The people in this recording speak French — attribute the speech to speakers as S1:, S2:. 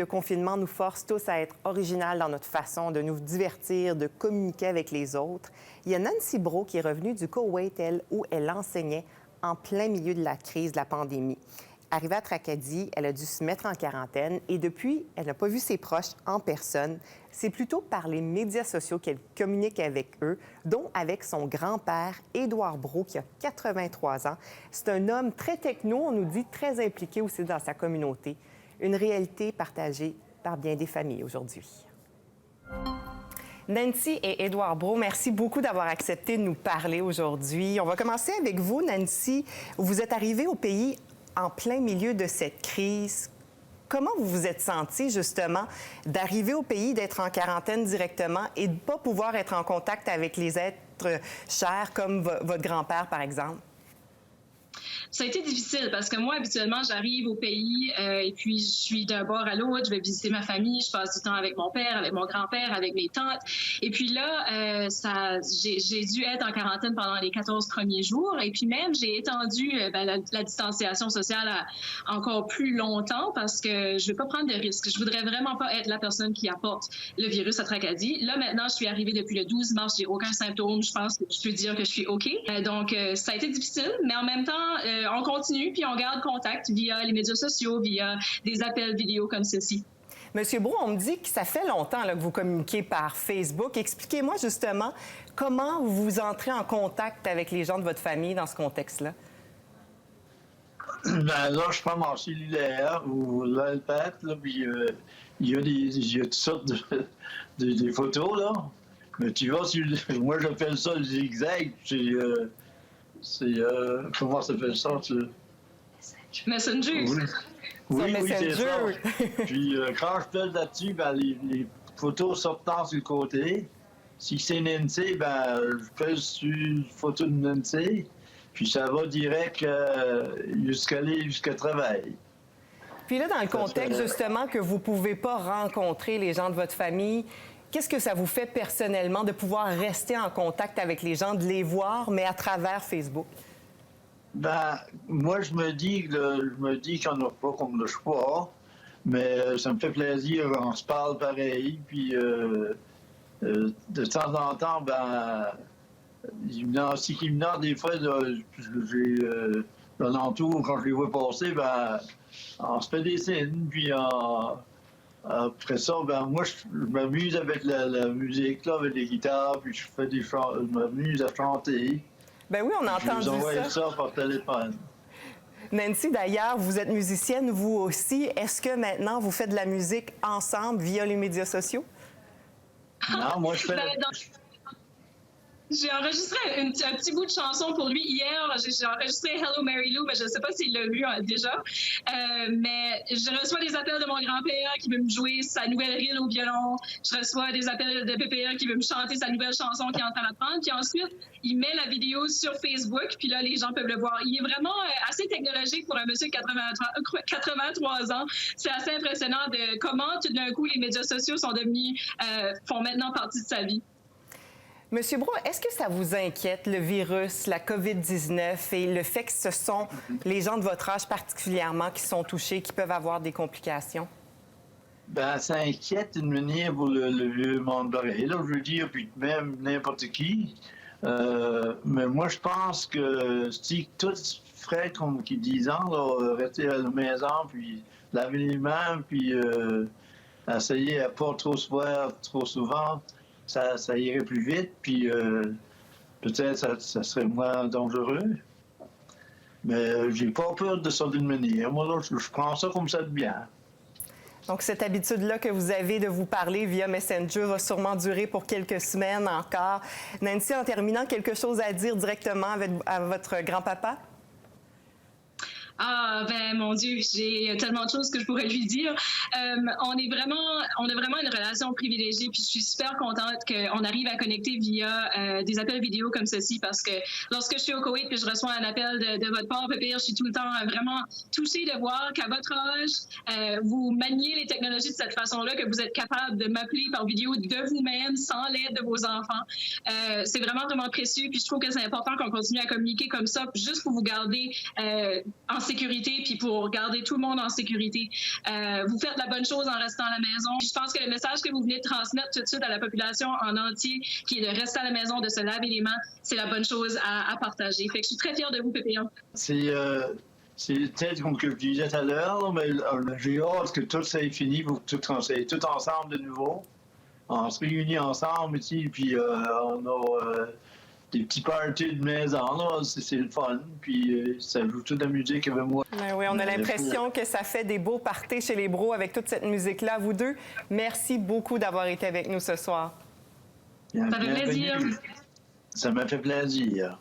S1: Le confinement nous force tous à être original dans notre façon de nous divertir, de communiquer avec les autres. Il y a Nancy Brault qui est revenue du Koweït, où elle enseignait en plein milieu de la crise de la pandémie. Arrivée à Tracadie, elle a dû se mettre en quarantaine et depuis, elle n'a pas vu ses proches en personne. C'est plutôt par les médias sociaux qu'elle communique avec eux, dont avec son grand-père, Édouard Brault, qui a 83 ans. C'est un homme très techno, on nous dit très impliqué aussi dans sa communauté. Une réalité partagée par bien des familles aujourd'hui. Nancy et Édouard Brault, merci beaucoup d'avoir accepté de nous parler aujourd'hui. On va commencer avec vous, Nancy. Vous êtes arrivée au pays en plein milieu de cette crise. Comment vous vous êtes sentie, justement, d'arriver au pays, d'être en quarantaine directement et de ne pas pouvoir être en contact avec les êtres chers comme votre grand-père, par exemple?
S2: Ça a été difficile parce que moi, habituellement, j'arrive au pays et puis je suis d'un bord à l'autre, je vais visiter ma famille, je passe du temps avec mon père, avec mon grand-père, avec mes tantes. Et puis là, j'ai dû être en quarantaine pendant les 14 premiers jours. Et puis même, j'ai étendu la distanciation sociale à encore plus longtemps parce que je ne veux pas prendre de risques. Je voudrais vraiment pas être la personne qui apporte le virus à Tracadie. Là, maintenant, je suis arrivée depuis le 12 mars, j'ai aucun symptôme. Je pense que je peux dire que je suis OK. Donc, ça a été difficile, mais en même temps, on continue puis on garde contact via les médias sociaux, via des appels vidéo comme ceci.
S1: Monsieur Brault, on me dit que ça fait longtemps là, que vous communiquez par Facebook. Expliquez-moi justement comment vous entrez en contact avec les gens de votre famille dans ce contexte-là.
S3: Ben là, je prends mon cellulaire ou l'iPad, là, puis il y a toutes sortes de photos, là. Mais tu vois, moi j'appelle ça le zigzag, comment ça s'appelle ça?
S2: Messenger.
S3: Oui, c'est ça. Puis quand je pèse là-dessus, ben, les photos sortent sur le côté. Si c'est Nancy, ben, je pèse sur une photo de Nancy, puis ça va direct jusqu'à travail.
S1: Puis là, dans le contexte justement que vous ne pouvez pas rencontrer les gens de votre famille, qu'est-ce que ça vous fait personnellement de pouvoir rester en contact avec les gens, de les voir, mais à travers Facebook?
S3: Ben, moi, je me dis qu'on n'a pas comme le choix, mais ça me fait plaisir, on se parle pareil, puis de temps en temps, ben, il me demande des fois, j'ai l'entour, quand je les vois passer, ben, on se fait des signes, puis après ça, ben moi, je m'amuse avec la musique, là, avec les guitares, puis je m'amuse à chanter.
S1: Ben oui, on a entendu ça.
S3: Je vous envoie ça par téléphone.
S1: Nancy, d'ailleurs, vous êtes musicienne, vous aussi. Est-ce que maintenant, vous faites de la musique ensemble via les médias sociaux?
S3: Non, moi, je fais...
S2: J'ai enregistré un petit bout de chanson pour lui hier. J'ai enregistré Hello Mary Lou, mais je ne sais pas s'il l'a vu déjà. Mais je reçois des appels de mon grand-père qui veut me jouer sa nouvelle reel au violon. Je reçois des appels de PPR qui veut me chanter sa nouvelle chanson qu'il est en train d'apprendre. Puis ensuite, il met la vidéo sur Facebook. Puis là, les gens peuvent le voir. Il est vraiment assez technologique pour un monsieur de 83 ans. C'est assez impressionnant de comment tout d'un coup les médias sociaux sont devenus, font maintenant partie de sa vie.
S1: Monsieur Brault, est-ce que ça vous inquiète, le virus, la COVID-19 et le fait que ce sont les gens de votre âge particulièrement qui sont touchés, qui peuvent avoir des complications?
S3: Ben, ça inquiète une manière pour le vieux monde pareil, là, je veux dire, puis même n'importe qui. Mais moi, je pense que si tous feraient comme qui 10 ans, là, rester à la maison, puis laver les mains, puis essayer à pas trop se voir trop souvent, ça irait plus vite, puis peut-être ça serait moins dangereux. Mais j'ai pas peur de ça d'une manière. Moi, là, je prends ça comme ça de bien.
S1: Donc, cette habitude-là que vous avez de vous parler via Messenger va sûrement durer pour quelques semaines encore. Nancy, en terminant, quelque chose à dire directement à votre grand-papa?
S2: Ah, ben, mon Dieu, j'ai tellement de choses que je pourrais lui dire. On a vraiment une relation privilégiée, puis je suis super contente qu'on arrive à connecter via des appels vidéo comme ceci, parce que lorsque je suis au Koweït puis je reçois un appel de votre part, Pépère, je suis tout le temps vraiment touchée de voir qu'à votre âge, vous maniez les technologies de cette façon-là, que vous êtes capable de m'appeler par vidéo de vous-même, sans l'aide de vos enfants. C'est vraiment, vraiment précieux, puis je trouve que c'est important qu'on continue à communiquer comme ça, juste pour vous garder en sécurité, puis pour garder tout le monde en sécurité. Vous faites la bonne chose en restant à la maison. Puis je pense que le message que vous venez de transmettre tout de suite à la population en entier, qui est de rester à la maison, de se laver les mains, c'est la bonne chose à partager. Fait que je suis très fière de vous, Pépillon.
S3: C'est peut-être comme que je disais tout à l'heure, mais j'ai hâte que tout ça ait fini pour que tout soit tout ensemble de nouveau. On se réunit ensemble ici, puis on a des petits parties de maison, là, c'est le fun, puis ça joue toute la musique avec moi.
S1: Ben oui, on a l'impression que ça fait des beaux parties chez les Bros avec toute cette musique-là. Vous deux, merci beaucoup d'avoir été avec nous ce soir.
S2: Ça fait plaisir.
S3: Ça m'a fait plaisir.